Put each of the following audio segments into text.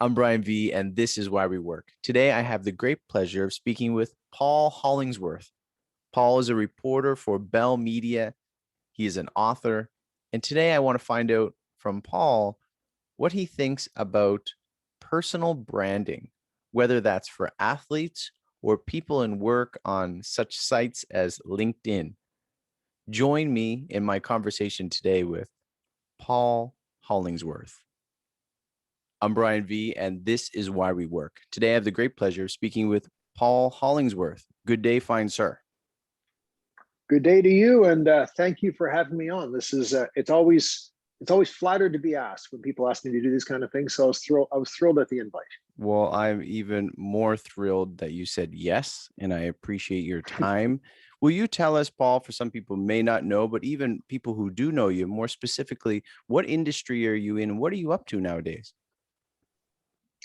I'm BrianVee, and this is Why We Work. Today, I have the great pleasure of speaking with Paul Hollingsworth. Paul is a reporter for Bell Media. He is an author. And today, I want to find out from Paul what he thinks about personal branding, whether that's for athletes or people in work on such sites as LinkedIn. Join me in my conversation today with Paul Hollingsworth. I'm BrianVee, and this is Why We Work. Today, I have the great pleasure of speaking with Paul Hollingsworth. Good day, fine sir. Good day to you, and thank you for having me on. This is it's always flattered to be asked when people ask me to do these kind of things. So I was thrilled at the invite. Well, I'm even more thrilled that you said yes, and I appreciate your time. Will you tell us, Paul, for some people may not know, but even people who do know you, more specifically, what industry are you in and what are you up to nowadays?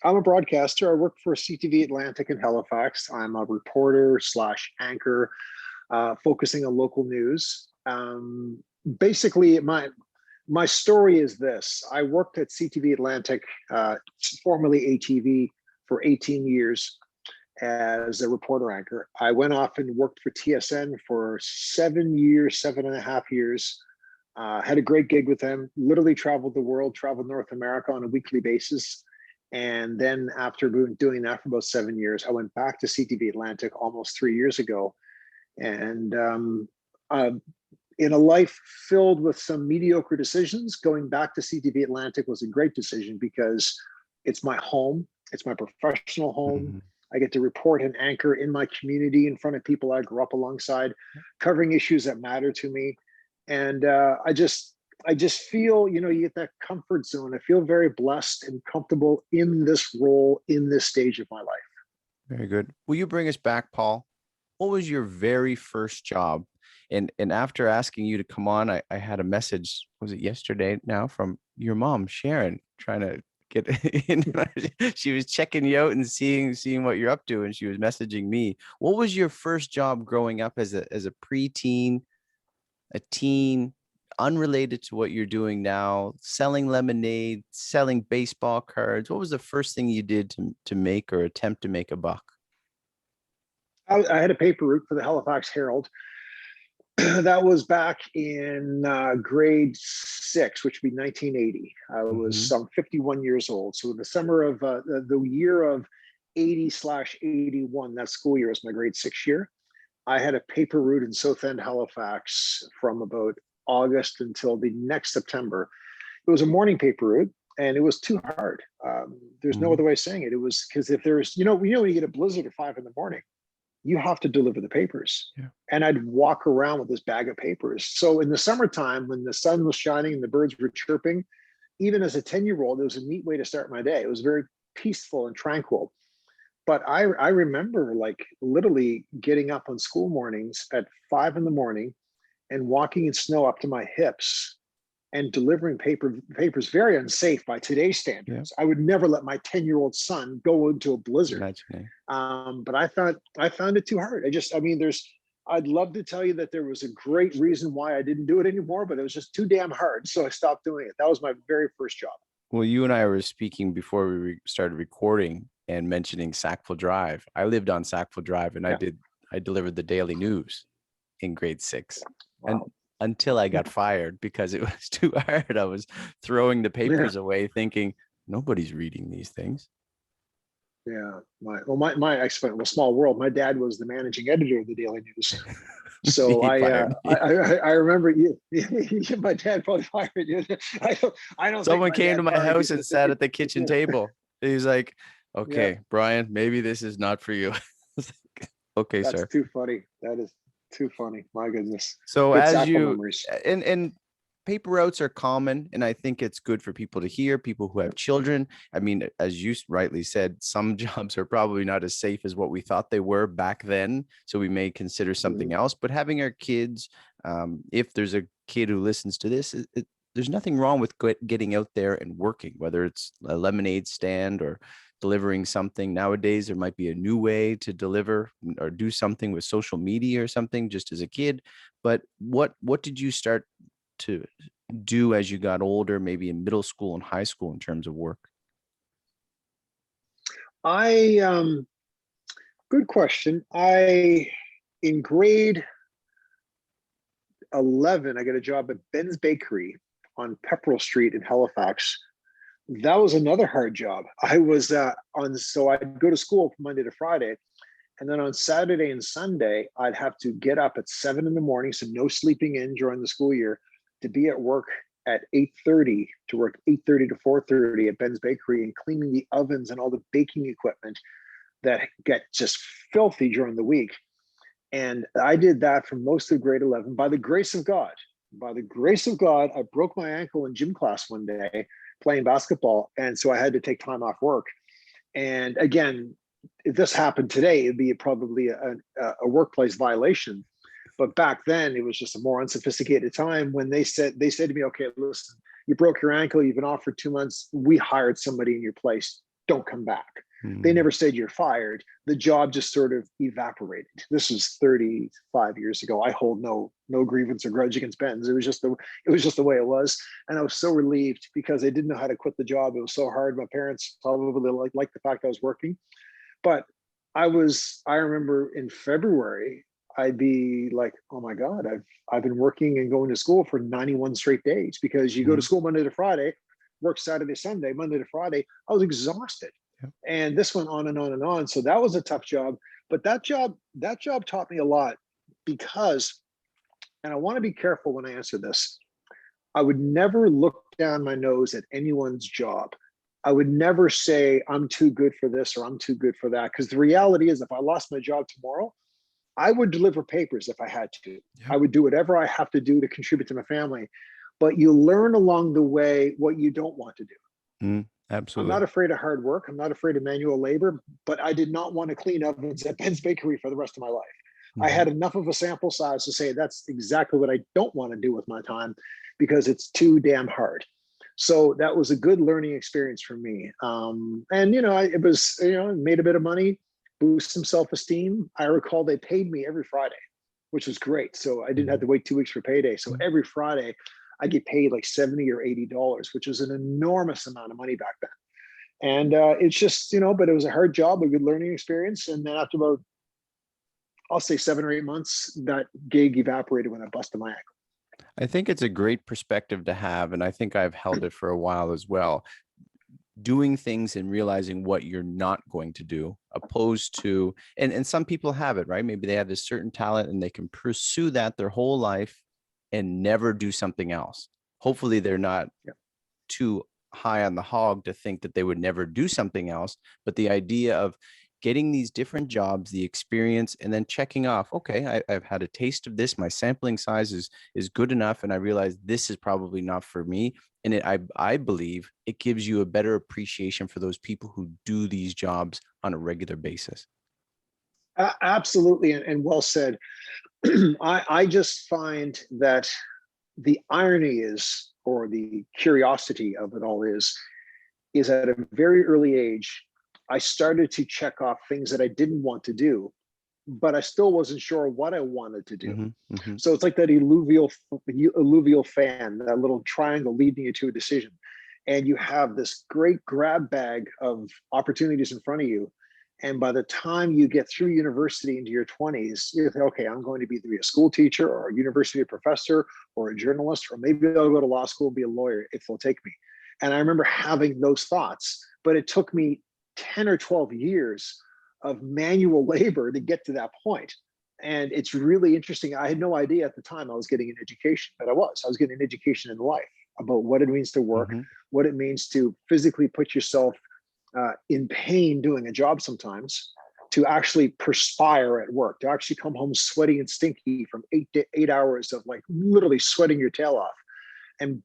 I'm a broadcaster. I work for CTV Atlantic in Halifax. I'm a reporter slash anchor, focusing on local news. Basically, my story is this. I worked at CTV Atlantic, formerly ATV, for 18 years as a reporter anchor. I went off and worked for TSN for 7.5 years. Had a great gig with them, literally traveled the world, traveled North America on a weekly basis. And then after doing that for about 7 years, I went back to CTV Atlantic almost 3 years ago. And in a life filled with some mediocre decisions, going back to CTV Atlantic was a great decision because it's my home. It's my professional home. Mm-hmm. I get to report and anchor in my community in front of people I grew up alongside, covering issues that matter to me. And I just feel, you get that comfort zone. I feel very blessed and comfortable in this role, in this stage of my life. Very good. Will you bring us back, Paul? What was your very first job? And after asking you to come on, I had a message, was it yesterday now, from your mom, Sharon, trying to get in. She was checking you out and seeing what you're up to, and she was messaging me. What was your first job growing up as a preteen, a teen, unrelated to what you're doing now, selling lemonade, selling baseball cards? What was the first thing you did to make or attempt to make a buck? I had a paper route for the Halifax Herald. That was back in grade 6, which would be 1980. I was 51 years old. So in the summer of the year of 80/81, that school year was my grade 6 year. I had a paper route in South End, Halifax from about August until the next September. It was a morning paper route, and it was too hard. There's no other way of saying it. It was because if there's, when you get a blizzard at 5 a.m, you have to deliver the papers. Yeah. And I'd walk around with this bag of papers. So in the summertime, when the sun was shining and the birds were chirping, even as a 10-year-old, it was a neat way to start my day. It was very peaceful and tranquil. But I remember literally getting up on school mornings at 5 a.m. and walking in snow up to my hips and delivering papers, very unsafe by today's standards. Yeah. I would never let my 10-year-old son go into a blizzard. But I found it too hard. I'd love to tell you that there was a great reason why I didn't do it anymore, but it was just too damn hard. So I stopped doing it. That was my very first job. Well, you and I were speaking before we started recording and mentioning Sackville Drive. I lived on Sackville Drive, and I delivered the Daily News in grade 6. Wow. And until I got fired because it was too hard. I was throwing the papers away thinking, nobody's reading these things. Yeah. My ex-friend was small world. My dad was the managing editor of the Daily News. So I remember you. My dad probably fired you. I don't. Someone came to my house and sat at the kitchen table. He's like, "Okay, Brian, maybe this is not for you." Okay, that's sir. That's too funny. That is too funny. My goodness. So as you and paper routes are common, and I think it's good for people to hear, people who have children. I mean, as you rightly said, some jobs are probably not as safe as what we thought they were back then. So we may consider something else. But having our kids, if there's a kid who listens to this, there's nothing wrong with getting out there and working, whether it's a lemonade stand or delivering something. Nowadays, there might be a new way to deliver or do something with social media or something just as a kid. But what did you start to do as you got older, maybe in middle school and high school in terms of work? I good question. In grade 11, I got a job at Ben's Bakery on Pepperell Street in Halifax. That was another hard job. So I'd go to school from Monday to Friday. And then on Saturday and Sunday, I'd have to get up at 7 in the morning. So no sleeping in during the school year, to be at work at 8:30, to work 8:30 to 4:30 at Ben's Bakery and cleaning the ovens and all the baking equipment that get just filthy during the week. And I did that for most of grade 11 by the grace of God. By the grace of God, I broke my ankle in gym class one day playing basketball. And so I had to take time off work. And again, if this happened today, it'd be probably a workplace violation. But back then, it was just a more unsophisticated time when they said to me, okay, listen, you broke your ankle, you've been off for 2 months. We hired somebody in your place. Don't come back. They never said you're fired. The job just sort of evaporated. This was 35 years ago. I hold no grievance or grudge against Ben's. It was just the way it was. And I was so relieved because I didn't know how to quit the job. It was so hard. My parents probably liked the fact I was working. But I remember in February, I'd be like, oh my God, I've been working and going to school for 91 straight days, because you go to school Monday to Friday, work Saturday, Sunday, Monday to Friday. I was exhausted. Yep. And this went on and on and on. So that was a tough job. But that job taught me a lot, because, and I want to be careful when I answer this, I would never look down my nose at anyone's job. I would never say I'm too good for this or I'm too good for that. Because the reality is, if I lost my job tomorrow, I would deliver papers if I had to. Yep. I would do whatever I have to do to contribute to my family. But you learn along the way what you don't want to do. Absolutely. I'm not afraid of hard work. I'm not afraid of manual labor, but I did not want to clean ovens at Ben's Bakery for the rest of my life. I had enough of a sample size to say that's exactly what I don't want to do with my time, because it's too damn hard. So that was a good learning experience for me. And, it was, made a bit of money, boost some self-esteem. I recall they paid me every Friday, which was great. So I didn't have to wait 2 weeks for payday. So every Friday I get paid like $70 or $80, which was an enormous amount of money back then. And it's just, but it was a hard job, a good learning experience. And then after about, I'll say 7 or 8 months, that gig evaporated when I busted my ankle. I think it's a great perspective to have. And I think I've held it for a while as well. Doing things and realizing what you're not going to do, opposed to, and some people have it, right? Maybe they have this certain talent and they can pursue that their whole life and never do something else. Hopefully they're not too high on the hog to think that they would never do something else. But the idea of getting these different jobs, the experience, and then checking off, okay, I've had a taste of this. My sampling size is good enough. And I realize this is probably not for me. And I believe it gives you a better appreciation for those people who do these jobs on a regular basis. Absolutely. And well said. I just find that the irony is, or the curiosity of it all is at a very early age, I started to check off things that I didn't want to do, but I still wasn't sure what I wanted to do. So it's like that alluvial fan, that little triangle leading you to a decision. And you have this great grab bag of opportunities in front of you. And by the time you get through university into your 20s, you think, okay, I'm going to be either a school teacher or a university professor or a journalist, or maybe I'll go to law school and be a lawyer if they'll take me. And I remember having those thoughts, but it took me 10 or 12 years of manual labor to get to that point. And it's really interesting. I had no idea at the time I was getting an education, but I was getting an education in life about what it means to work, what it means to physically put yourself in pain doing a job sometimes, to actually perspire at work, to actually come home sweaty and stinky from 8 hours of like literally sweating your tail off and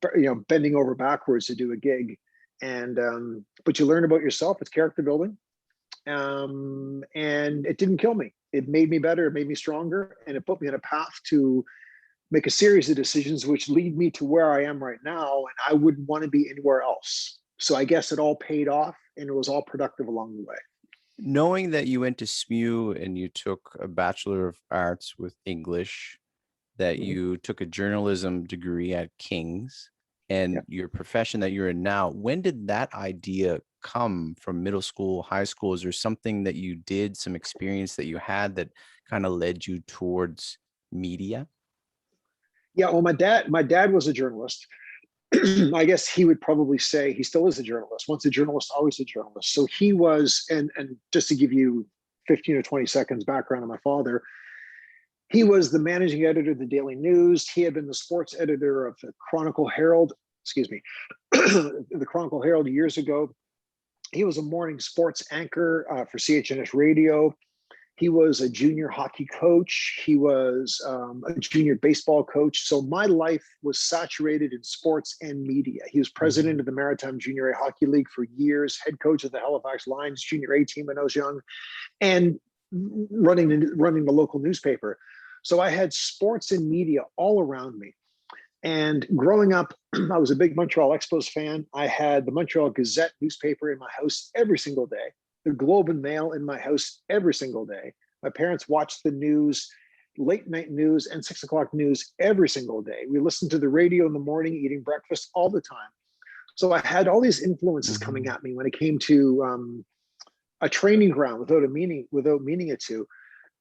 bending over backwards to do a gig. And but you learn about yourself. It's character building. And it didn't kill me. It made me better. It made me stronger. And it put me on a path to make a series of decisions which lead me to where I am right now. And I wouldn't want to be anywhere else. So I guess it all paid off, and it was all productive along the way. Knowing that you went to SMU and you took a Bachelor of Arts with English, that you took a journalism degree at King's, and Yeah. your profession that you're in now, when did that idea come from? Middle school, high school? Is there something that you did, some experience that you had that kind of led you towards media? Yeah. Well, my dad was a journalist. I guess he would probably say he still is a journalist. Once a journalist, always a journalist. So he was, and just to give you 15 or 20 seconds background on my father, he was the managing editor of the Daily News. He had been the sports editor of the Chronicle Herald, excuse me, the Chronicle Herald years ago. He was a morning sports anchor for CHNS Radio. He was a junior hockey coach. He was a junior baseball coach. So my life was saturated in sports and media. He was president of the Maritime Junior A Hockey League for years, head coach of the Halifax Lions Junior A team when I was young, and running the local newspaper. So I had sports and media all around me. And growing up, I was a big Montreal Expos fan. I had the Montreal Gazette newspaper in my house every single day, the Globe and Mail in my house every single day. My parents watched the news, late night news and 6 o'clock news every single day. We listened to the radio in the morning, eating breakfast all the time. So I had all these influences coming at me when it came to a training ground without meaning it to.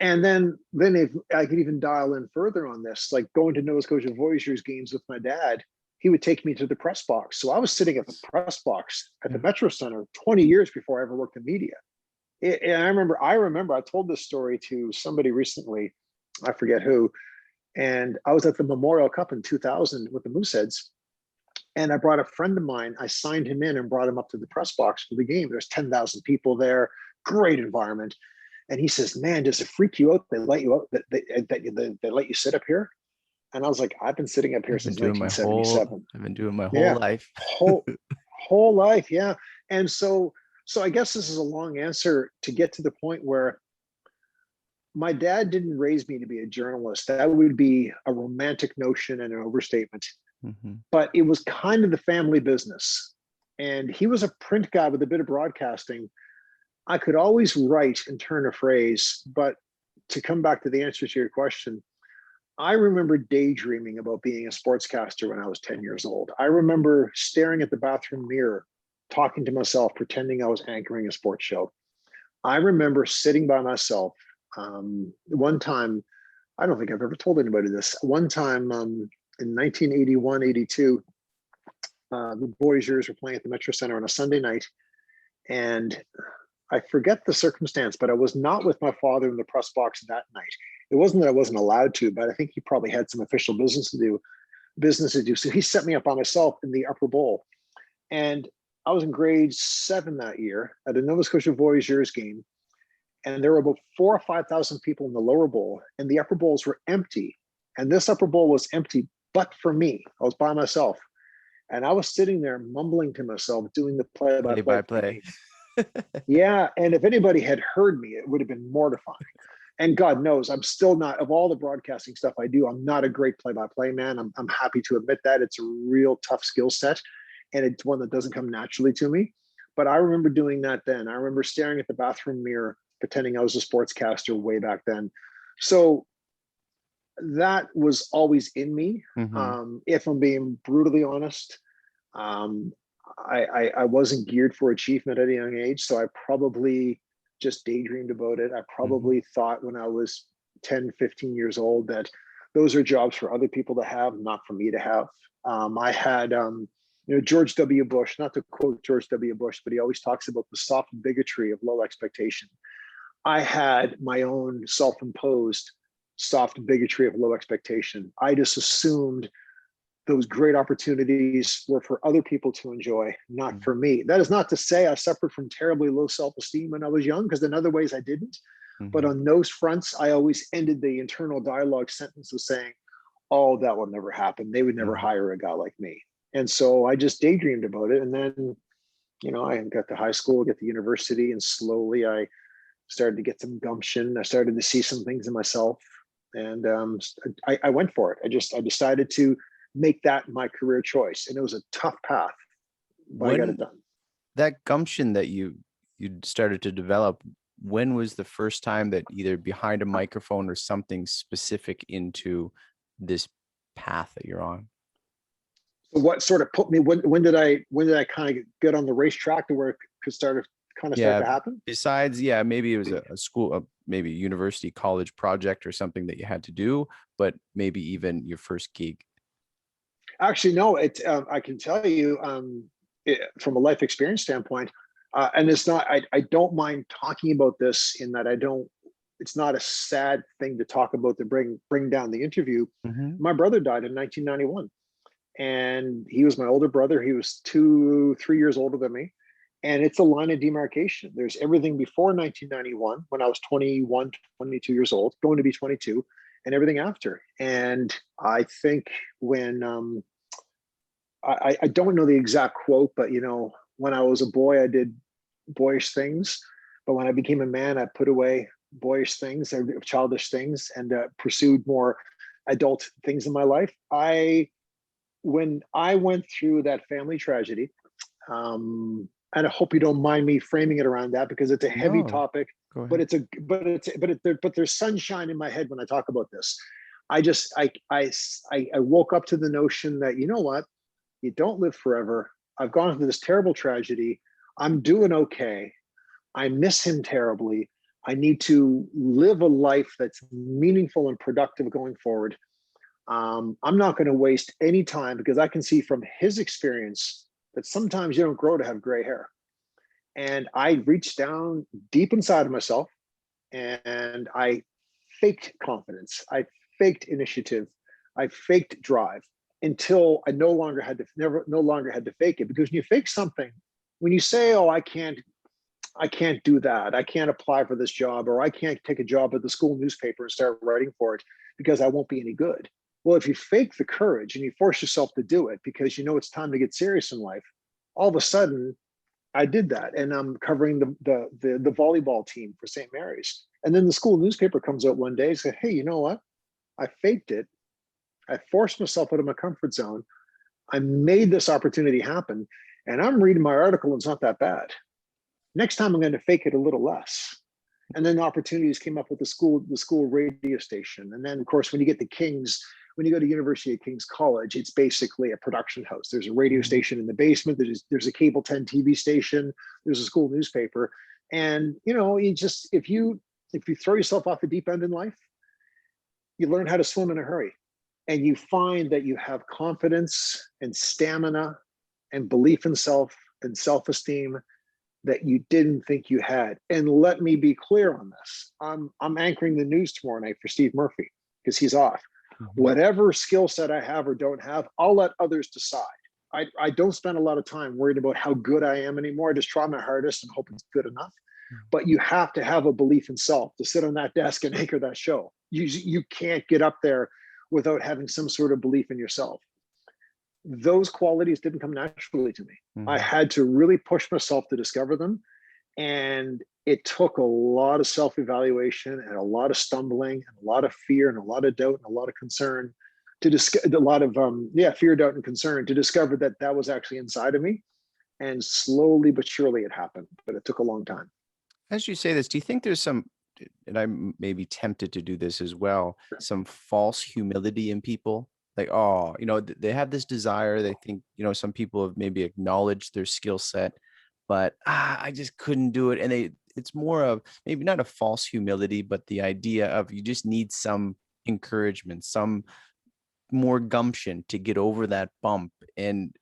And then if I could even dial in further on this, like going to Nova Scotia Voyageurs games with my dad, he would take me to the press box. So I was sitting at the press box at the Metro Center 20 years before I ever worked in media. And I remember I told this story to somebody recently, I forget who, and I was at the Memorial Cup in 2000 with the Mooseheads. And I brought a friend of mine, I signed him in and brought him up to the press box for the game. There's 10,000 people there, great environment. And he says, "Man, does it freak you out? They let you out, they let you sit up here?" And I was like, "I've been sitting up here since 1977." I've been doing my whole Yeah, life. whole life, yeah. And so I guess this is a long answer to get to the point where my dad didn't raise me to be a journalist. That would be a romantic notion and an overstatement. But it was kind of the family business. And he was a print guy with a bit of broadcasting. I could always write and turn a phrase, but to come back to the answer to your question, I remember daydreaming about being a sportscaster when I was 10 years old. I remember staring at the bathroom mirror, talking to myself, pretending I was anchoring a sports show. I remember sitting by myself. One time, I don't think I've ever told anybody this. One time in 1981, 82, the Voyageurs were playing at the Metro Center on a Sunday night. And I forget the circumstance, but I was not with my father in the press box that night. It wasn't that I wasn't allowed to, but I think he probably had some official business to do. So he set me up by myself in the upper bowl. And I was in grade 7 that year at a Nova Scotia Voyageurs game. And there were about 4,000 or 5,000 people in the lower bowl, and the upper bowls were empty. And this upper bowl was empty, but for me, I was by myself. And I was sitting there mumbling to myself, doing the play-by-play. Yeah. And if anybody had heard me, it would have been mortifying. And God knows, I'm still not, of all the broadcasting stuff I do, I'm not a great play-by-play man. I'm happy to admit that. It's a real tough skill set. And it's one that doesn't come naturally to me. But I remember doing that then. I remember staring at the bathroom mirror, pretending I was a sportscaster way back then. So that was always in me. If I'm being brutally honest, I wasn't geared for achievement at a young age. So I probably just daydreamed about it. I probably thought when I was 10, 15 years old that those are jobs for other people to have, not for me to have. I had, George W. Bush, not to quote George W. Bush, but he always talks about the soft bigotry of low expectation. I had my own self-imposed soft bigotry of low expectation. I just assumed those great opportunities were for other people to enjoy, not for me. That is not to say I suffered from terribly low self-esteem when I was young, because in other ways I didn't. But on those fronts, I always ended the internal dialogue sentence with saying, "Oh, that will never happen. They would never hire a guy like me." And so I just daydreamed about it. And then, I got to high school, get to university, and slowly I started to get some gumption. I started to see some things in myself, and I went for it. I decided to make that my career choice, and it was a tough path, but I got it done. That gumption that you started to develop, when was the first time that either behind a microphone or something specific into this path that you're on? So what sort of put me, when did I kind of get on the racetrack to where it could start Yeah. to happen? Besides, yeah, maybe it was a school, maybe a university, college project or something that you had to do, but maybe even your first gig. Actually, no, I can tell you from a life experience standpoint, and it's not, I don't mind talking about this in that it's not a sad thing to talk about to bring down the interview. Mhm. My brother died in 1991, and he was my older brother. He was 3 years older than me. And it's a line of demarcation. There's everything before 1991, when I was 21, 22 years old, going to be 22, and everything after. And I think when I don't know the exact quote, but when I was a boy, I did boyish things, but when I became a man, I put away boyish things or childish things and pursued more adult things in my life. When I went through that family tragedy, and I hope you don't mind me framing it around that because it's a heavy No, topic, go but ahead. but there's sunshine in my head when I talk about this. I woke up to the notion that, you know what, you don't live forever. I've gone through this terrible tragedy. I'm doing okay. I miss him terribly. I need to live a life that's meaningful and productive going forward. I'm not going to waste any time because I can see from his experience that sometimes you don't grow to have gray hair. And I reached down deep inside of myself and I faked confidence. I faked initiative. I faked drive until I no longer had to fake it. Because when you fake something, when you say, "Oh, I can't do that. I can't apply for this job, or I can't take a job at the school newspaper and start writing for it because I won't be any good." Well, if you fake the courage and you force yourself to do it because you know it's time to get serious in life, all of a sudden I did that, and I'm covering the volleyball team for St. Mary's. And then the school newspaper comes out one day and said, "Hey, you know what? I faked it. I forced myself out of my comfort zone. I made this opportunity happen, and I'm reading my article, and it's not that bad. Next time I'm going to fake it a little less." And then the opportunities came up with the school radio station. And then of course, when you get to King's, when you go to University of King's College, it's basically a production house. There's a radio Mhm. station in the basement. There's a cable 10 TV station. There's a school newspaper. And you just, if you throw yourself off the deep end in life, you learn how to swim in a hurry. And you find that you have confidence and stamina and belief in self and self-esteem that you didn't think you had. And let me be clear on this. I'm anchoring the news tomorrow night for Steve Murphy because he's off. Mhm. Whatever skill set I have or don't have, I'll let others decide. I don't spend a lot of time worried about how good I am anymore. I just try my hardest and hope it's good enough. But you have to have a belief in self to sit on that desk and anchor that show. You can't get up there without having some sort of belief in yourself. Those qualities didn't come naturally to me. I Mhm. had to really push myself to discover them. And it took a lot of self-evaluation and a lot of stumbling and a lot of fear and a lot of doubt and a lot of concern to discover a lot of fear, doubt, and concern to discover that that was actually inside of me. And slowly but surely it happened, but it took a long time. As you say this, do you think there's some, and I'm maybe tempted to do this as well, some false humility in people? Like, oh, they have this desire. They think, some people have maybe acknowledged their skill set, but I just couldn't do it. And it's more of maybe not a false humility, but the idea of you just need some encouragement, some more gumption to get over that bump. And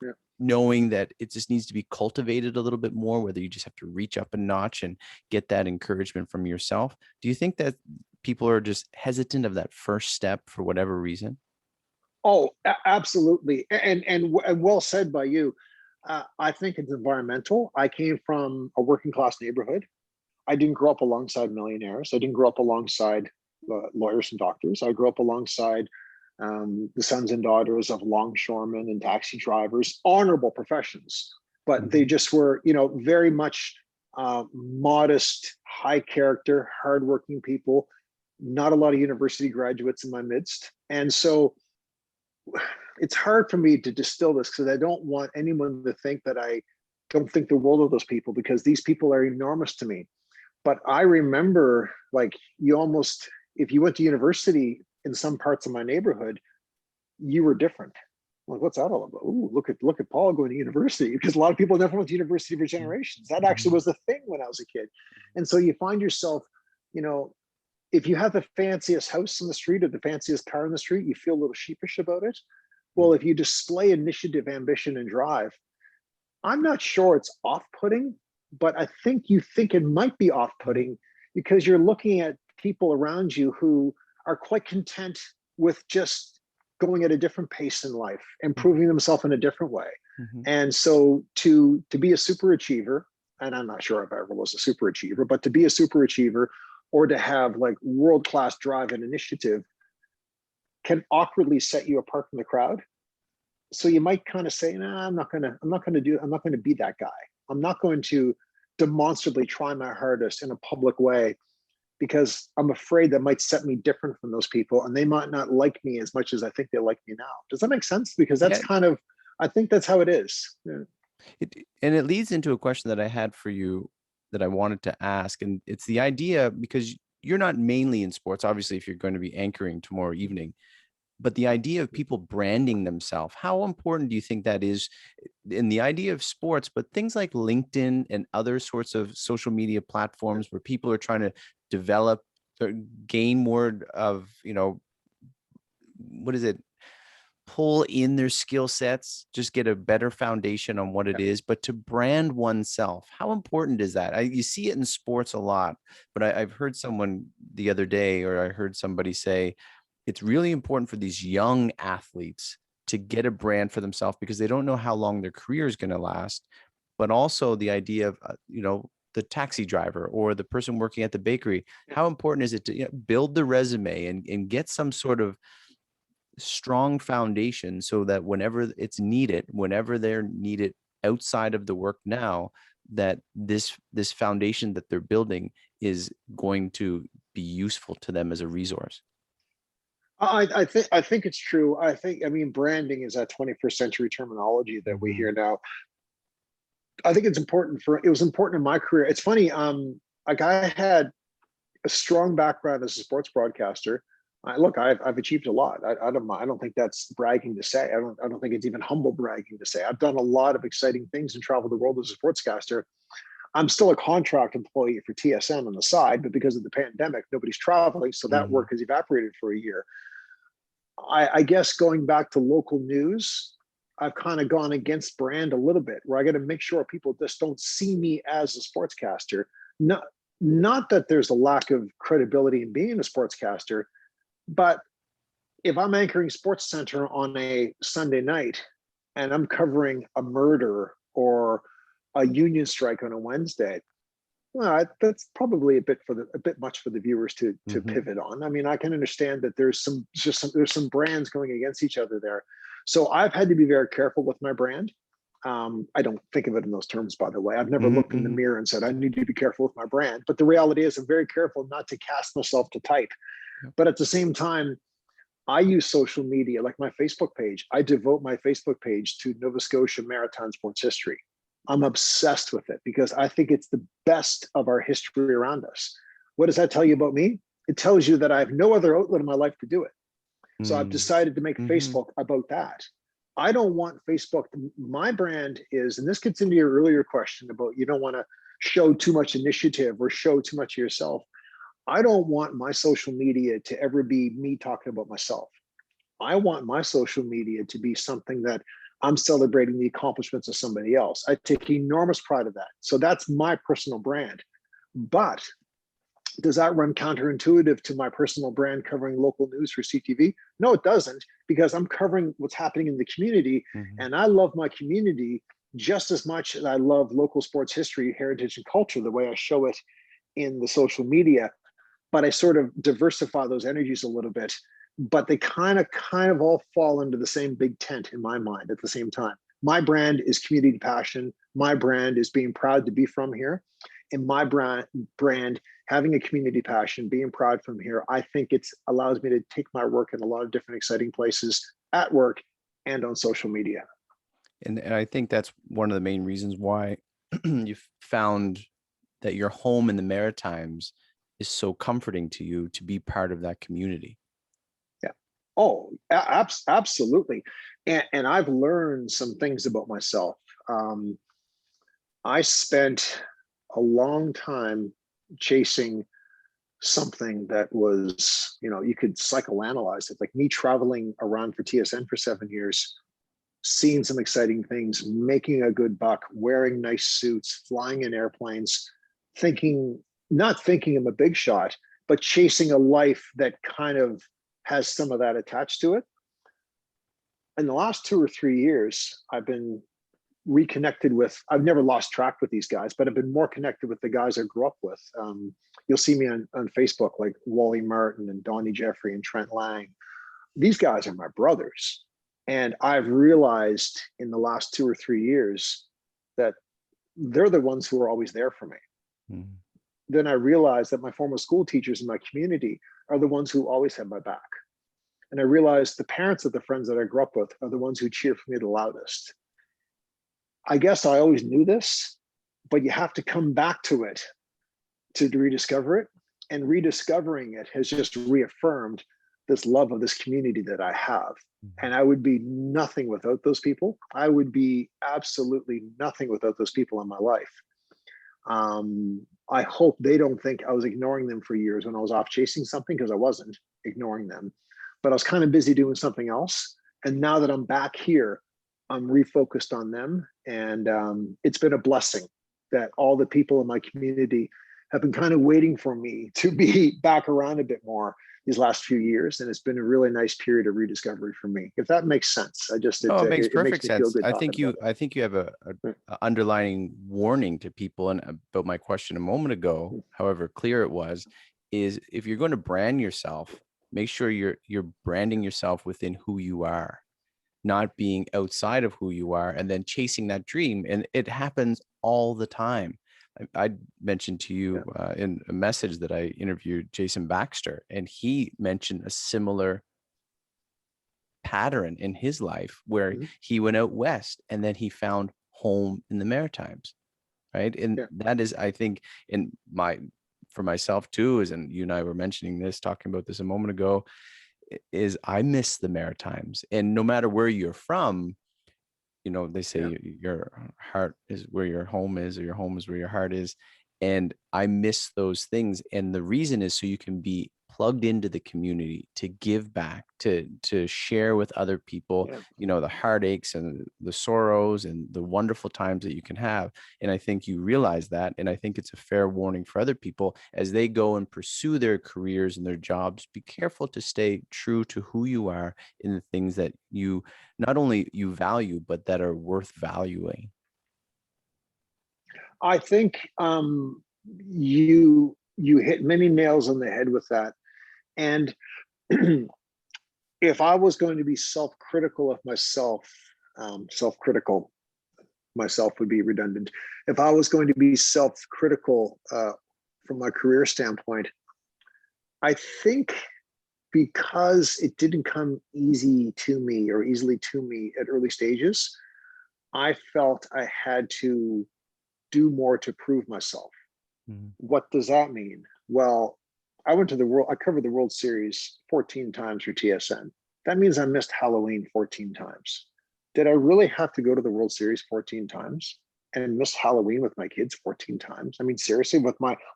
Yeah. knowing that it just needs to be cultivated a little bit more, whether you just have to reach up a notch and get that encouragement from yourself. Do you think that people are just hesitant of that first step for whatever reason? Oh, absolutely. And well said by you. I think it's environmental. I came from a working class neighborhood. I didn't grow up alongside millionaires. I didn't grow up alongside lawyers and doctors. I grew up alongside the sons and daughters of longshoremen and taxi drivers, honorable professions, but they Mhm. just were, very much modest, high character, hardworking people. Not a lot of university graduates in my midst, and so it's hard for me to distill this because I don't want anyone to think that I don't think the world of those people because these people are enormous to me. But I remember, like, you almost, if you went to university in some parts of my neighborhood, you were different. Like, what's that all about? Ooh, look at Paul going to university, because a lot of people never went to university for generations. That actually was the thing when I was a kid. And so you find yourself, you know, if you have the fanciest house in the street or the fanciest car in the street, you feel a little sheepish about it. Well, if you display initiative, ambition, and drive, I'm not sure it's off-putting, but I think you think it might be off-putting because you're looking at people around you who are quite content with just going at a different pace in life, improving themselves in a different way. And so to be a super achiever, and I'm not sure if I ever was a super achiever, but to be a super achiever or to have like world-class drive and initiative can awkwardly set you apart from the crowd. So you might kind of say, nah, I'm not going to be that guy. I'm not going to demonstrably try my hardest in a public way, because I'm afraid that might set me different from those people, and they might not like me as much as I think they like me now. Does that make sense? Because that's kind of, I think that's how it is. Yeah. And it leads into a question that I had for you that I wanted to ask. And it's the idea, because you're not mainly in sports, obviously, if you're going to be anchoring tomorrow evening, but the idea of people branding themselves, how important do you think that is in the idea of sports, but things like LinkedIn and other sorts of social media platforms where people are trying to develop or gain more of, what is it? Pull in their skill sets, just get a better foundation on what it is, but to brand oneself, how important is that? You see it in sports a lot, but I've heard someone the other day, or I heard somebody say, it's really important for these young athletes to get a brand for themselves because they don't know how long their career is going to last. But also the idea of, the taxi driver or the person working at the bakery, how important is it to build the resume and get some sort of strong foundation so that whenever it's needed, whenever they're needed outside of the work now, that this foundation that they're building is going to be useful to them as a resource. I think it's true. I mean, branding is that 21st century terminology that we hear now. I think it was important in my career. It's funny, like I had a strong background as a sports broadcaster. I've achieved a lot. I don't think that's bragging to say. I don't think it's even humble bragging to say. I've done a lot of exciting things and traveled the world as a sportscaster. I'm still a contract employee for TSN on the side, but because of the pandemic, nobody's traveling, so that work has evaporated for a year. I guess going back to local news, I've kind of gone against brand a little bit, where I got to make sure people just don't see me as a sportscaster. Not that there's a lack of credibility in being a sportscaster, but if I'm anchoring Sports Center on a Sunday night and I'm covering a murder or a union strike on a Wednesday, well, that's probably a bit much for the viewers to pivot on. I mean, I can understand that there's some brands going against each other there. So I've had to be very careful with my brand. I don't think of it in those terms, by the way. I've never looked in the mirror and said, I need to be careful with my brand. But the reality is I'm very careful not to cast myself to type. But at the same time, I use social media, like my Facebook page. I devote my Facebook page to Nova Scotia maritime sports history. I'm obsessed with it because I think it's the best of our history around us. What does that tell you about me? It tells you that I have no other outlet in my life to do it. So I've decided to make Facebook about that. I don't want Facebook. My brand is, and this gets into your earlier question about you don't want to show too much initiative or show too much of yourself. I don't want my social media to ever be me talking about myself. I want my social media to be something that I'm celebrating the accomplishments of somebody else. I take enormous pride of that. So that's my personal brand. But does that run counterintuitive to my personal brand covering local news for CTV? No, it doesn't, because I'm covering what's happening in the community. And I love my community just as much as I love local sports history, heritage, and culture, the way I show it in the social media. But I sort of diversify those energies a little bit, but they kind of all fall into the same big tent in my mind at the same time. My brand is community passion. My brand is being proud to be from here. And my brand having a community passion, being proud from here, I think it allows me to take my work in a lot of different exciting places at work and on social media. And I think that's one of the main reasons why you found that your home in the Maritimes is so comforting to you, to be part of that community. Yeah. Oh, absolutely. And I've learned some things about myself. Um, I spent a long time chasing something that was, you could psychoanalyze it, like me traveling around for TSN for 7 years, seeing some exciting things, making a good buck, wearing nice suits, flying in airplanes, thinking, not thinking I'm a big shot, but chasing a life that kind of has some of that attached to it. In the last 2 or 3 years, I've been reconnected with, I've never lost track with these guys, but I've been more connected with the guys I grew up with. You'll see me on Facebook, like Wally Martin and Donnie Jeffrey and Trent Lang. These guys are my brothers. And I've realized in the last 2 or 3 years that they're the ones who are always there for me. Mm. Then I realized that my former school teachers in my community are the ones who always have my back. And I realized the parents of the friends that I grew up with are the ones who cheer for me the loudest. I guess I always knew this, but you have to come back to it to rediscover it. And rediscovering it has just reaffirmed this love of this community that I have. And I would be nothing without those people. I would be absolutely nothing without those people in my life. I hope they don't think I was ignoring them for years when I was off chasing something, because I wasn't ignoring them, but I was kind of busy doing something else. And now that I'm back here, I'm refocused on them. And it's been a blessing that all the people in my community have been kind of waiting for me to be back around a bit more these last few years. And it's been a really nice period of rediscovery for me, if that makes sense. It makes perfect sense. I think you have a underlining warning to people. And about my question a moment ago, however clear it was, is if you're going to brand yourself, make sure you're branding yourself within who you are, not being outside of who you are and then chasing that dream. And it happens all the time. I mentioned to you in a message that I interviewed Jason Baxter, and he mentioned a similar pattern in his life where he went out west and then he found home in the Maritimes, right? And that is, I think, for myself too, and you and I were mentioning this, talking about this a moment ago, is I miss the Maritimes. And no matter where you're from, they say your heart is where your home is, or your home is where your heart is. And I miss those things. And the reason is so you can be plugged into the community, to give back, to share with other people, the heartaches and the sorrows and the wonderful times that you can have. And I think you realize that. And I think it's a fair warning for other people as they go and pursue their careers and their jobs. Be careful to stay true to who you are in the things that you not only you value, but that are worth valuing. I think you hit many nails on the head with that. And if I was going to be self-critical of myself, self-critical, myself would be redundant. If I was going to be self-critical from my career standpoint, I think because it didn't come easily to me at early stages, I felt I had to do more to prove myself. Mm-hmm. What does that mean? Well, I covered the World Series 14 times for TSN. That means I missed Halloween 14 times. Did I really have to go to the World Series 14 times and miss Halloween with my kids 14 times? I mean, seriously,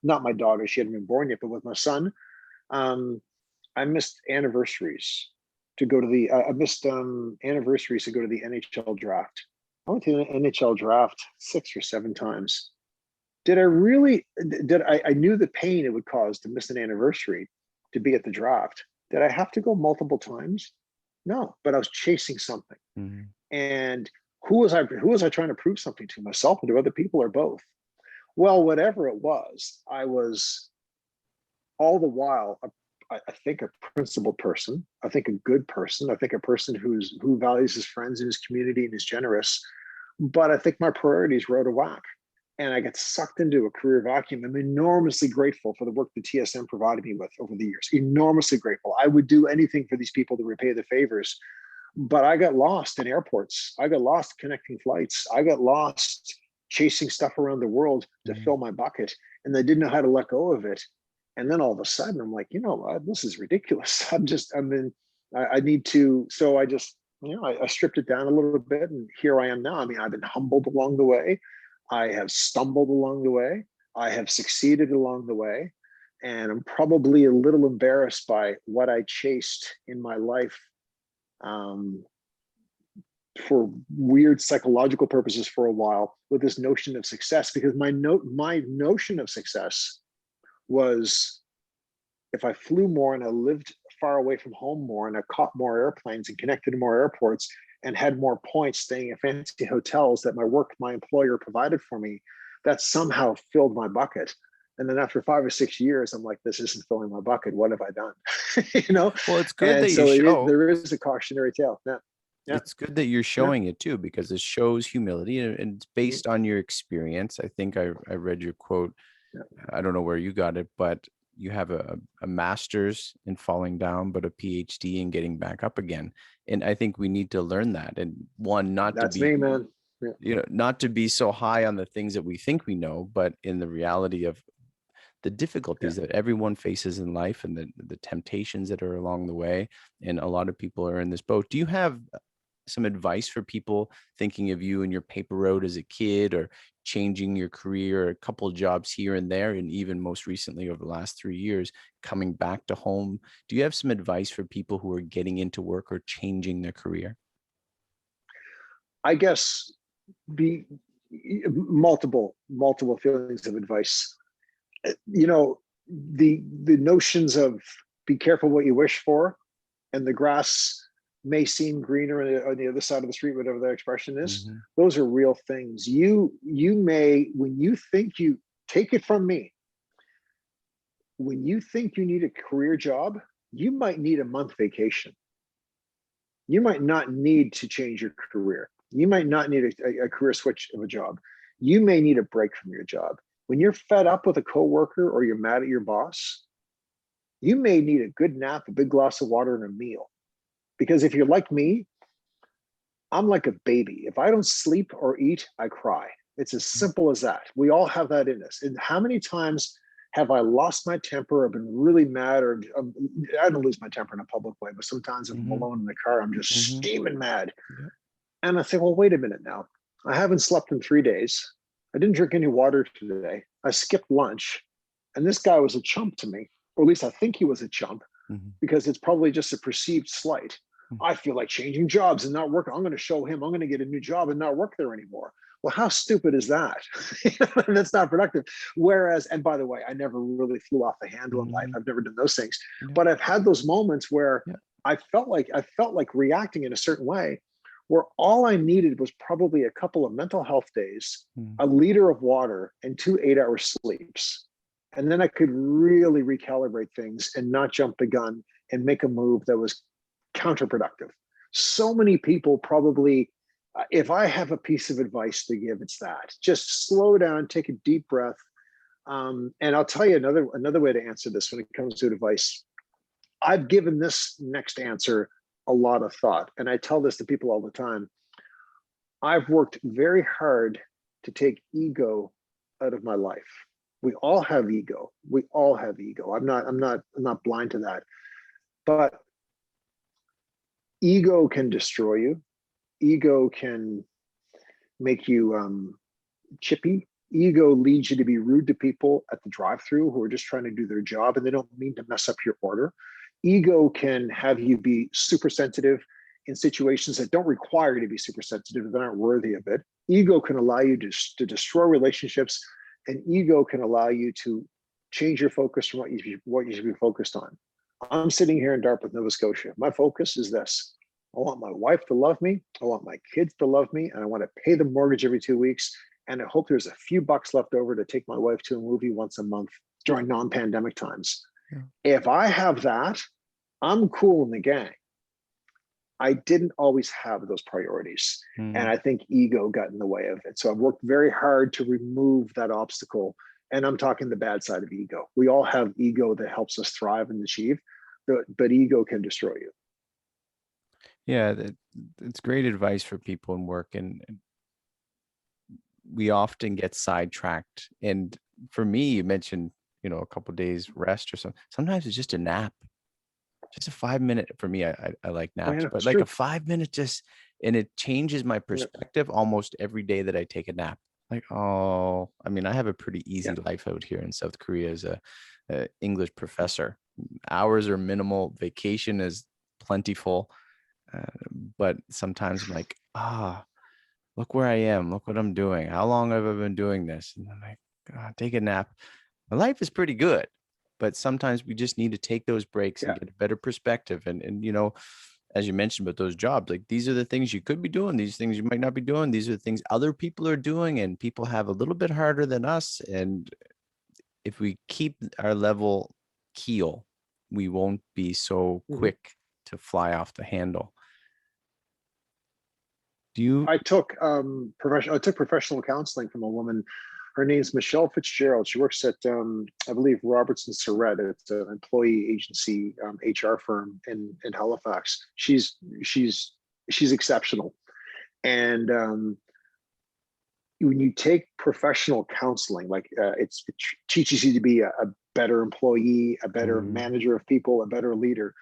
not my daughter, she hadn't been born yet, but with my son, I missed anniversaries to go to the, anniversaries to go to the NHL draft. I went to the NHL draft 6 or 7 times. I knew the pain it would cause to miss an anniversary to be at the draft. Did I have to go multiple times? No, but I was chasing something. Mm-hmm. And who was I trying to prove something to, myself or to other people, or both? Well, whatever it was, I was all the while, I think, a principled person. I think a good person. I think a person who values his friends and his community and is generous. But I think my priorities were out of whack. And I got sucked into a career vacuum. I'm enormously grateful for the work the TSM provided me with over the years. Enormously grateful. I would do anything for these people to repay the favors. But I got lost in airports. I got lost connecting flights. I got lost chasing stuff around the world to fill my bucket. And I didn't know how to let go of it. And then all of a sudden, I'm like, this is ridiculous. I'm I need to, so I just, I stripped it down a little bit, and here I am now. I mean, I've been humbled along the way. I have stumbled along the way. I have succeeded along the way. And I'm probably a little embarrassed by what I chased in my life, um, for weird psychological purposes for a while, with this notion of success, because my notion of success was, if I flew more and I lived far away from home more and I caught more airplanes and connected to more airports and had more points staying in fancy hotels that my employer provided for me, that somehow filled my bucket. And then after 5 or 6 years, I'm like, this isn't filling my bucket. What have I done? Well, it's good And that you so show. there is a cautionary tale. Yeah. Yeah. It's good that you're Yeah. showing it too, because it shows humility, and it's Mhm. based on your experience. I think I read your quote. Yeah. I don't know where you got it, but you have a master's in falling down, but a PhD in getting back up again. And I think we need to learn that. And one, not to That's be, me, man. Yeah. not to be so high on the things that we think we know, but in the reality of the Yeah. difficulties that everyone faces in life, and the temptations that are along the way. And a lot of people are in this boat. Do you have some advice for people thinking of you and your paper road as a kid, or changing your career, a couple of jobs here and there, and even most recently over the last 3 years, coming back to home? Do you have some advice for people who are getting into work or changing their career? I guess be multiple feelings of advice. You know, the notions of be careful what you wish for, and the grass may seem greener on the other side of the street, whatever that expression is. Mhm. Those are real things. You may, when you think you, take it from me, when you think you need a career job, you might need a month vacation. You might not need to change your career. You might not need a career switch of a job. You may need a break from your job. When you're fed up with a coworker or you're mad at your boss, you may need a good nap, a big glass of water, and a meal. Because if you're like me, I'm like a baby. If I don't sleep or eat, I cry. It's as simple as that. We all have that in us. And how many times have I lost my temper or been really mad, or I don't lose my temper in a public way, but sometimes if I'm Mhm. alone in the car, I'm just Mhm. steaming mad. Yep. And I think, well, wait a minute now. I haven't slept in 3 days. I didn't drink any water today. I skipped lunch. And this guy was a chump to me, or at least I think he was a chump, Mhm. because it's probably just a perceived slight. I feel like changing jobs and not working. I'm going to show him I'm going to get a new job and not work there anymore. Well, how stupid is that? That's not productive. Whereas, and by the way, I never really flew off the handle in life. Mhm. I've never done those things, Yep. but I've had those moments where Yep. I felt like reacting in a certain way, where all I needed was probably a couple of mental health days, Mm. a liter of water, and 2 8-hour sleeps. And then I could really recalibrate things and not jump the gun and make a move that was counterproductive. So many people probably, if I have a piece of advice to give, it's that: just slow down, take a deep breath. And I'll tell you another way to answer this when it comes to advice. I've given this next answer a lot of thought, and I tell this to people all the time. I've worked very hard to take ego out of my life. We all have ego. We all have ego. I'm not blind to that. But ego can destroy you. Ego can make you chippy. Ego leads you to be rude to people at the drive-through who are just trying to do their job and they don't mean to mess up your order. Ego can have you be super sensitive in situations that don't require you to be super sensitive, that aren't worthy of it. Ego can allow you to destroy relationships, and ego can allow you to change your focus from what you should be focused on. I'm sitting here in Dartmouth, Nova Scotia. My focus is this: I want my wife to love me. I want my kids to love me. And I want to pay the mortgage every 2 weeks. And I hope there's a few bucks left over to take my wife to a movie once a month during non-pandemic times. Yeah. If I have that, I'm cool in the gang. I didn't always have those priorities. And Mhm. I think ego got in the way of it. So I've worked very hard to remove that obstacle. And I'm talking the bad side of ego. We all have ego that helps us thrive and achieve, but ego can destroy you. Yeah, it's great advice for people in work, and we often get sidetracked. And for me, you mentioned, a couple days rest or something. Sometimes it's just a nap. Just a 5 minute for me. I like Oh naps, yeah, but it's like a true. 5 minute and it changes my Yeah, perspective almost every day that I take a nap. Like, oh, I mean, I have a pretty yeah. easy life out here in South Korea as a English professor. Hours are minimal, vacation is plentiful, uh, but sometimes I'm like, look where I am, look what I'm doing. How long have I been doing this? And I'm like, take a nap. My life is pretty good, but sometimes we just need to take those breaks and Yeah. get a better perspective. And as you mentioned about those jobs, like these are the things you could be doing, these things you might not be doing, these are the things other people are doing, and people have a little bit harder than us. And if we keep our level keel, we won't be so Mhm. quick to fly off the handle. Do you? I took professional counseling from a woman. Her name's Michelle Fitzgerald. She works at I believe Robertson Surrett. It's an employee agency HR firm in Halifax. She's exceptional. And when you take professional counseling, like it teaches you to be a better employee, a better Mhm. manager of people, a better leader.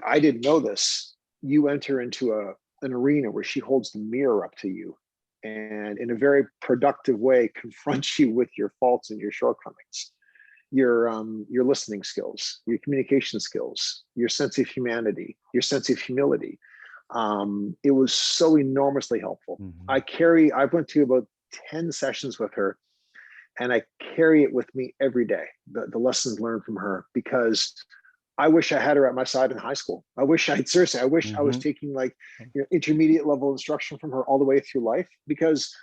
I didn't know this. You enter into an arena where she holds the mirror up to you and in a very productive way confronts you with your faults and your shortcomings, your listening skills, your communication skills, your sense of humanity, your sense of humility. It was so enormously helpful. Mhm. I went to about 10 sessions with her, and I carry it with me every day, the lessons learned from her, because I wish I had her at my side in high school. I wish I was Mhm. taking like intermediate level instruction from her all the way through life, because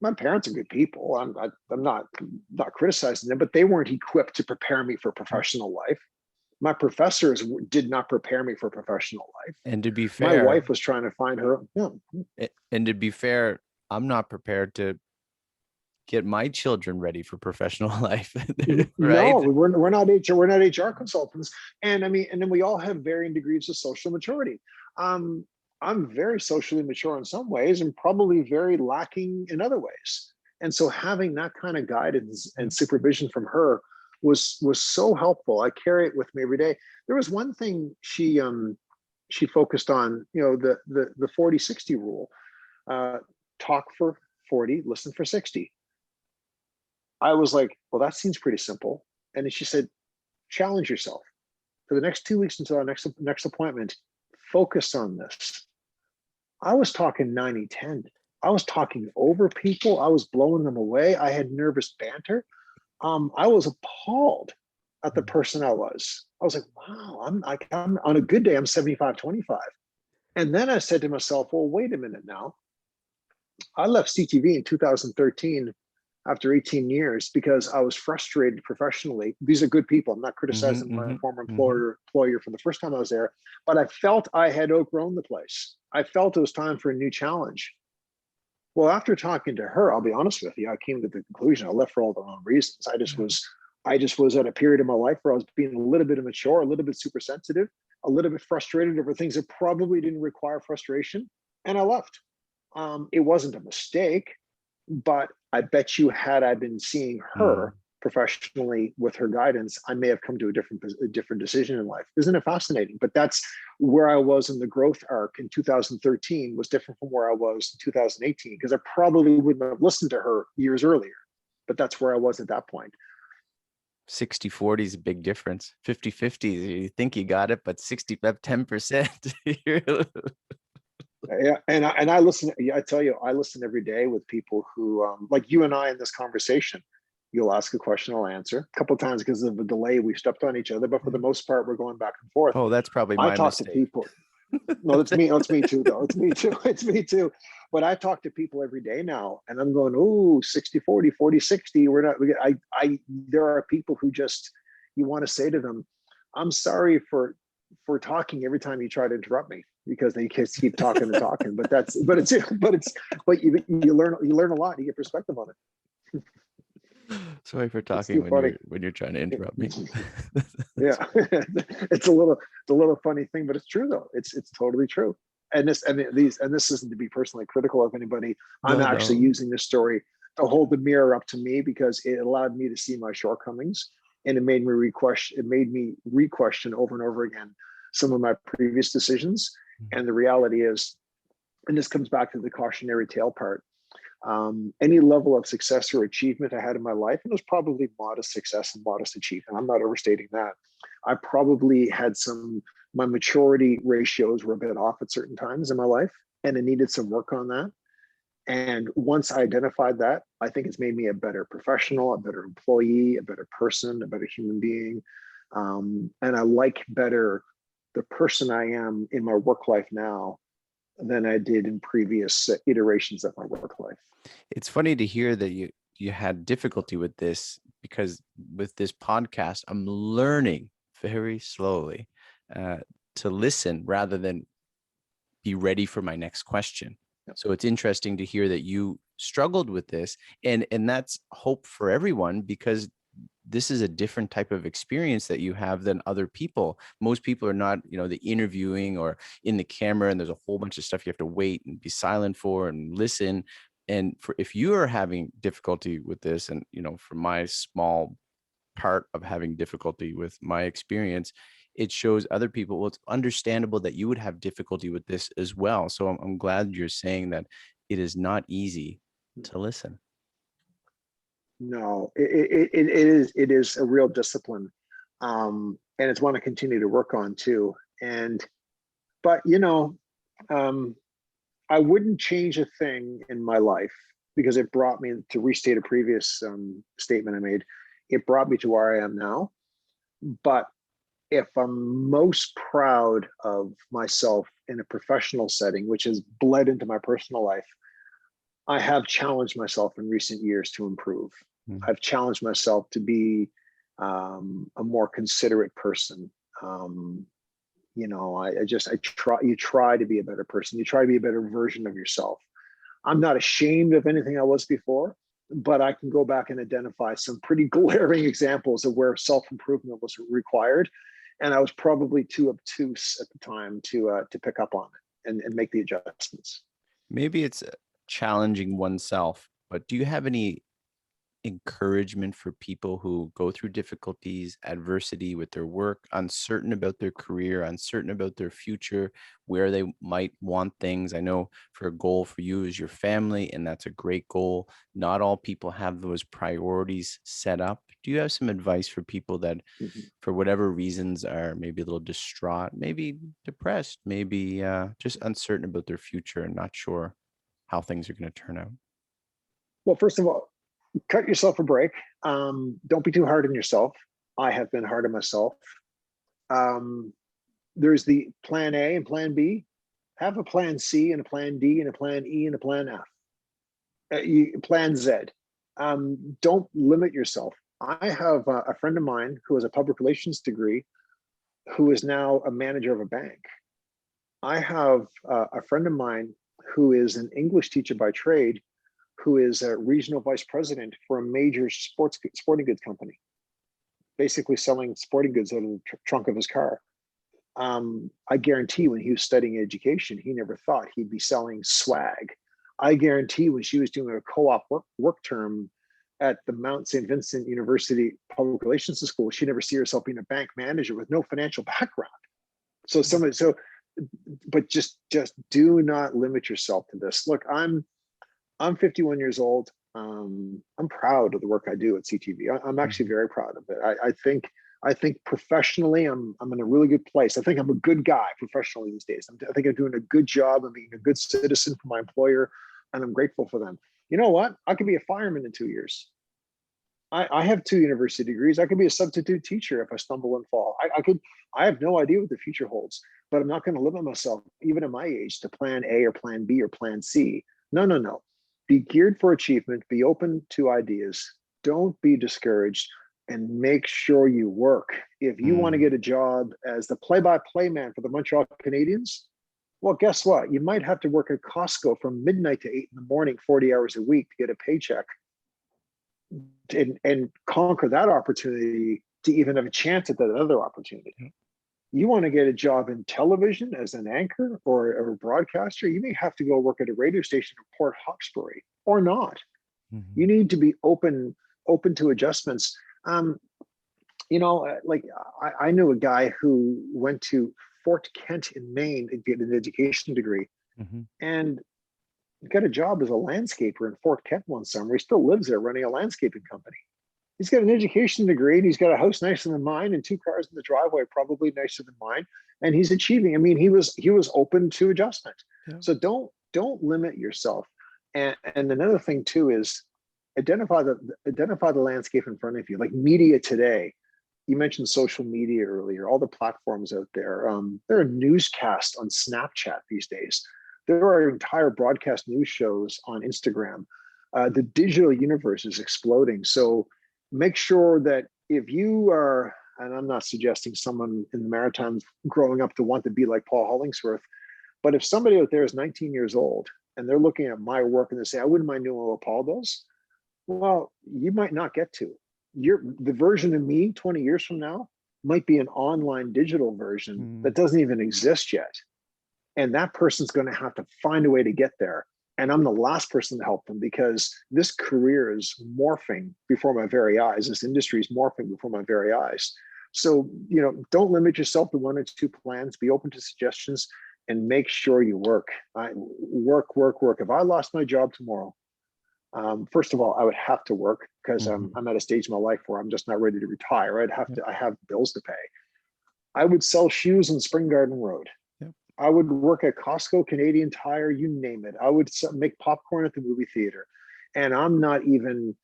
my parents are good people. I'm not criticizing them, but they weren't equipped to prepare me for professional life. My professors did not prepare me for professional life. And to be My fair, wife was trying to find her. Yeah. and to be fair, I'm not prepared to get my children ready for professional life, right? No, we're not HR, we're not HR consultants. And I mean, and then we all have varying degrees of social maturity. Um, I'm very socially mature in some ways and probably very lacking in other ways. And so having that kind of guidance and supervision from her was so helpful. I carry it with me every day. There was one thing she focused on, the 40-60 rule. Uh, talk for 40, listen for 60. I was like, well, that seems pretty simple. And then she said, challenge yourself for the next 2 weeks until our next appointment. Focus on this. I was talking 90-10. I was talking over people. I was blowing them away. I had nervous banter. I was appalled at the person I was. I was like, wow, I'm on a good day, I'm 75-25. And then I said to myself, well, wait a minute now. I left CTV in 2013 after 18 years because I was frustrated professionally. These are good people. I'm not Mhm. criticizing my Mhm. former Mhm. employer for the first time I was there, but I felt I had outgrown the place. I felt it was time for a new challenge. Well, after talking to her, I'll be honest with you, I came to the conclusion I left for all the wrong reasons. I just was at a period in my life where I was being a little bit immature, a little bit super sensitive, a little bit frustrated over things that probably didn't require frustration, and I left. It wasn't a mistake, but I bet you had I been seeing her Mhm. professionally with her guidance, I may have come to a different decision in life. Isn't it fascinating? But that's where I was in the growth arc in 2013 was different from where I was in 2018, because I probably wouldn't have listened to her years earlier. But that's where I was at that point. 60-40 is a big difference. 50-50, you think you got it, but 60, 10%. Yeah, and I listen. Yeah, I tell you, I listen every day with people who, like you and I in this conversation. You'll ask a question, I'll answer. A couple of times because of the delay, we stepped on each other, but for the most part, we're going back and forth. Oh, that's probably I my talk to mistake. people. No, that's me. That's me too, though. It's me too. It's me too. But I talk to people every day now, and I'm going, oh, 60-40, 40-60. We're not, there are people who just, you want to say to them, I'm sorry for talking every time you try to interrupt me because they just keep talking and talking. But you learn a lot. You get perspective on it. Sorry for It's talking too when funny. you're trying to interrupt me. Yeah, it's a little funny thing, but it's true though. It's totally true. And this isn't to be personally critical of anybody. I'm No, actually no. using this story to hold the mirror up to me because it allowed me to see my shortcomings. And it made me re-question over and over again some of my previous decisions. And the reality is, and this comes back to the cautionary tale part, any level of success or achievement I had in my life, and it was probably modest success and modest achievement, I'm not overstating that. I probably had my maturity ratios were a bit off at certain times in my life, and I needed some work on that. And once I identified that, I think it's made me a better professional, a better employee, a better person, a better human being. And I like better the person I am in my work life now than I did in previous iterations of my work life. It's funny to hear that you had difficulty with this, because with this podcast, I'm learning very slowly to listen rather than be ready for my next question. So it's interesting to hear that you struggled with this, and that's hope for everyone, because this is a different type of experience that you have than other people. Most people are not, the interviewing or in the camera, and there's a whole bunch of stuff you have to wait and be silent for and listen. And if you are having difficulty with this, and for my small part of having difficulty with my experience, it shows other people, well, it's understandable that you would have difficulty with this as well. So I'm glad you're saying that it is not easy to listen. No, it is a real discipline. And it's one I continue to work on too. But I wouldn't change a thing in my life, because it brought me, to restate a previous statement I made, it brought me to where I am now. But if I'm most proud of myself in a professional setting, which has bled into my personal life, I have challenged myself in recent years to improve. I've challenged myself to be a more considerate person. You try to be a better person. You try to be a better version of yourself. I'm not ashamed of anything I was before, but I can go back and identify some pretty glaring examples of where self-improvement was required. And I was probably too obtuse at the time to pick up on it and make the adjustments. Maybe it's challenging oneself, but do you have any encouragement for people who go through difficulties, adversity with their work, uncertain about their career, uncertain about their future, where they might want things? I know for a goal for you is your family, and that's a great goal. Not all people have those priorities set up. Do you have some advice for people that for whatever reasons are maybe a little distraught, maybe depressed, maybe just uncertain about their future and not sure how things are going to turn out? Well, first of all, cut yourself a break. Don't be too hard on yourself. I have been hard on myself. There's the plan A and plan B. Have a plan C and a plan D and a plan E and a plan F. Plan Z. Don't limit yourself. I have a friend of mine who has a public relations degree who is now a manager of a bank. I have a friend of mine who is an English teacher by trade, who is a regional vice president for a major sporting goods company, basically selling sporting goods out of the trunk of his car. I guarantee when he was studying education, he never thought he'd be selling swag. I guarantee when she was doing a co-op work term at the Mount St. Vincent University Public Relations School, she never see herself being a bank manager with no financial background. But just do not limit yourself to this. Look, I'm 51 years old. I'm proud of the work I do at CTV. I'm actually very proud of it. I think professionally, I'm in a really good place. I think I'm a good guy professionally these days. I think I'm doing a good job. I'm being a good citizen for my employer, and I'm grateful for them. You know what? I could be a fireman in 2 years. I have 2 university degrees. I could be a substitute teacher if I stumble and fall. I have no idea what the future holds, but I'm not going to limit myself, even at my age, to plan A or plan B or plan C. No. Be geared for achievement. Be open to ideas. Don't be discouraged, and make sure you work. If you want to get a job as the play-by-play man for the Montreal Canadiens, well, guess what? You might have to work at Costco from midnight to 8 in the morning, 40 hours a week to get a paycheck, and conquer that opportunity to even have a chance at that other opportunity. You want to get a job in television as an anchor or a broadcaster, you may have to go work at a radio station in Port Hawkesbury or not. You need to be open to adjustments. like I knew a guy who went to Fort Kent in Maine to get an education degree Hmm. and got a job as a landscaper in Fort Kent one summer. He still lives there running a landscaping company. He's got an education degree and he's got a house nicer than mine and two cars in the driveway, probably nicer than mine. And he's achieving. I mean, he was open to adjustment. Yeah. So don't limit yourself. And another thing too is identify the landscape in front of you. Like media today, you mentioned social media earlier, all the platforms out there. There are newscasts on Snapchat these days. There are entire broadcast news shows on Instagram. The digital universe is exploding. So make sure that if you are, and I'm not suggesting someone in the Maritimes growing up to want to be like Paul Hollingsworth, but if somebody out there is 19 years old and they're looking at my work and they say, I wouldn't mind knowing what Paul does, well, you might not get to. The version of me 20 years from now might be an online digital version that doesn't even exist yet. And that person's going to have to find a way to get there. And I'm the last person to help them because this career is morphing before my very eyes. This industry is morphing before my very eyes. So, don't limit yourself to one or two plans. Be open to suggestions and make sure you work. Work. If I lost my job tomorrow, first of all, I would have to work because I'm at a stage in my life where I'm just not ready to retire. I have bills to pay. I would sell shoes on Spring Garden Road. Yep. I would work at Costco, Canadian Tire, you name it. I would make popcorn at the movie theater. And I'm not even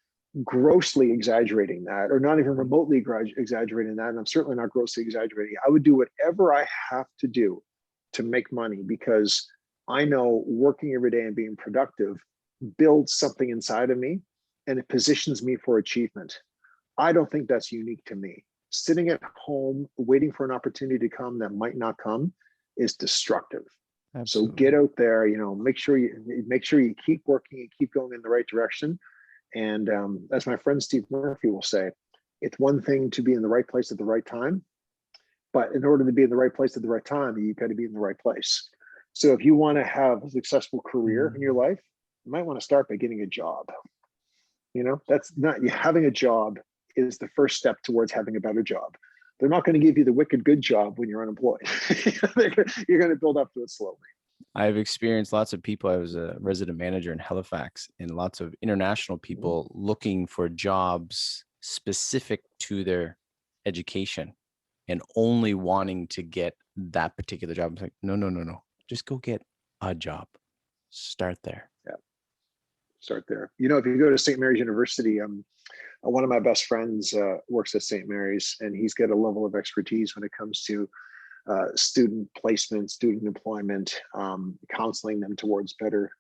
grossly exaggerating that, or not even remotely exaggerating that. And I'm certainly not grossly exaggerating. I would do whatever I have to do to make money because I know working every day and being productive builds something inside of me and it positions me for achievement. I don't think that's unique to me. Sitting at home, waiting for an opportunity to come that might not come is destructive. Absolutely. So get out there, make sure you keep working and keep going in the right direction. And as my friend Steve Murphy will say, it's one thing to be in the right place at the right time, but in order to be in the right place at the right time, you've got to be in the right place. So if you want to have a successful career in your life, you might want to start by getting a job. That's not having a job is the first step towards having a better job. They're not going to give you the wicked good job when you're unemployed. You're going to build up to it slowly. I've experienced lots of people. I was a resident manager in Halifax, and lots of international people looking for jobs specific to their education and only wanting to get that particular job. I'm like, no. Just go get a job. Start there. Yeah. Start there. If you go to St. Mary's University, one of my best friends works at St. Mary's, and he's got a level of expertise when it comes to student placement, student employment, counseling them towards better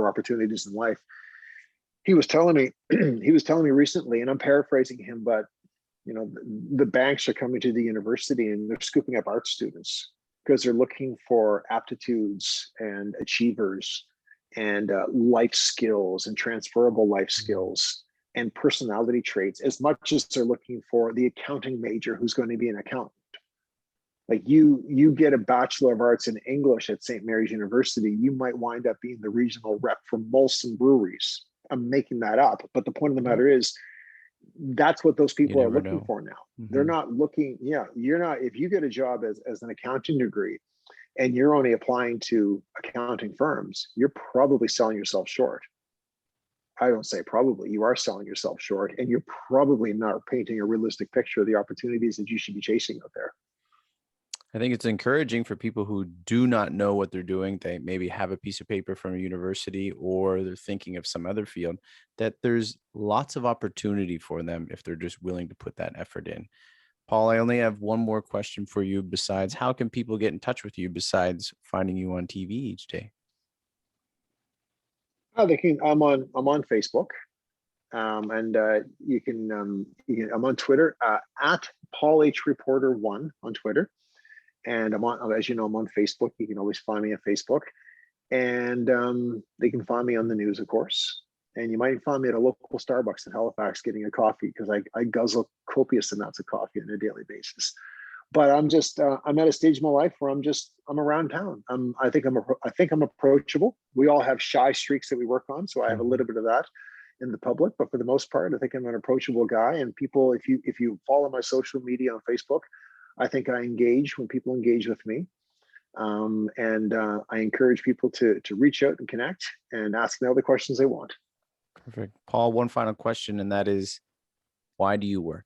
opportunities in life. He was telling me recently, and I'm paraphrasing him, but the banks are coming to the university and they're scooping up art students because they're looking for aptitudes and achievers and life skills and transferable life skills and personality traits, as much as they're looking for the accounting major who's going to be an accountant. Like you get a Bachelor of Arts in English at St. Mary's University, you might wind up being the regional rep for Molson Breweries. I'm making that up, but the point of the matter is that's what those people are looking for now. They're not looking, you're not, if you get a job as an accounting degree and you're only applying to accounting firms, you're probably selling yourself short. I don't say probably, you are selling yourself short, and you're probably not painting a realistic picture of the opportunities that you should be chasing out there. I think it's encouraging for people who do not know what they're doing. They maybe have a piece of paper from a university or they're thinking of some other field, that there's lots of opportunity for them if they're just willing to put that effort in. Paul, I only have one more question for you besides how can people get in touch with you besides finding you on TV each day? They can. I'm on Facebook, and you can. I'm on Twitter at Paul H Reporter 1 on Twitter. And I'm on, as you know, I'm on Facebook. You can always find me on Facebook, and they can find me on the news, of course. And you might find me at a local Starbucks in Halifax getting a coffee because I guzzle copious amounts of coffee on a daily basis. But I'm just I'm at a stage in my life where I'm around town. I think I'm approachable. We all have shy streaks that we work on, so I have a little bit of that. in the public, but for the most part, I think I'm an approachable guy. And people, if you follow my social media on Facebook, I think I engage when people engage with me. And I encourage people to reach out and connect and ask me all the questions they want. Perfect. Paul, one final question, and that is, why do you work?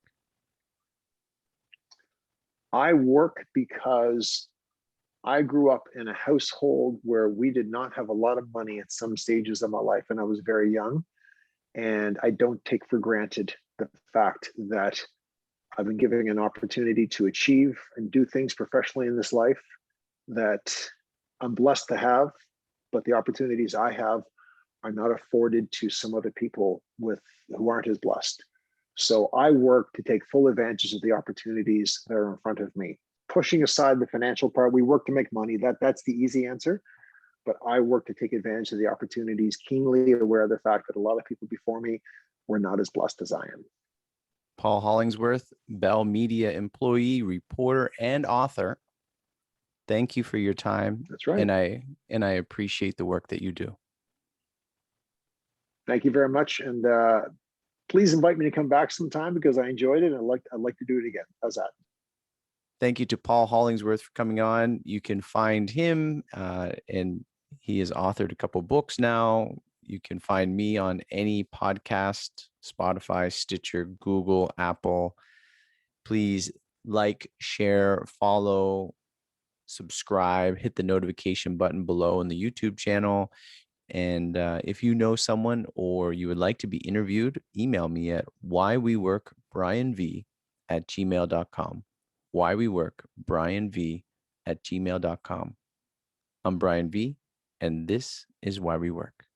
I work because I grew up in a household where we did not have a lot of money at some stages of my life, and I was very young. And I don't take for granted the fact that I've been given an opportunity to achieve and do things professionally in this life that I'm blessed to have, but the opportunities I have are not afforded to some other people who aren't as blessed. So I work to take full advantage of the opportunities that are in front of me. Pushing aside the financial part, we work to make money. That's the easy answer. But I work to take advantage of the opportunities, keenly aware of the fact that a lot of people before me were not as blessed as I am. Paul Hollingsworth, Bell Media employee, reporter, and author. Thank you for your time. That's right. And I appreciate the work that you do. Thank you very much. And please invite me to come back sometime because I enjoyed it. And I'd like to do it again. How's that? Thank you to Paul Hollingsworth for coming on. You can find him, and he has authored a couple books now. You can find me on any podcast, Spotify, Stitcher, Google, Apple. Please like, share, follow, subscribe, hit the notification button below in the YouTube channel. And if you know someone or you would like to be interviewed, email me at whywework@brianv@gmail.com. WhyWeWork, BrianV@gmail.com. I'm Brian V, and this is Why We Work.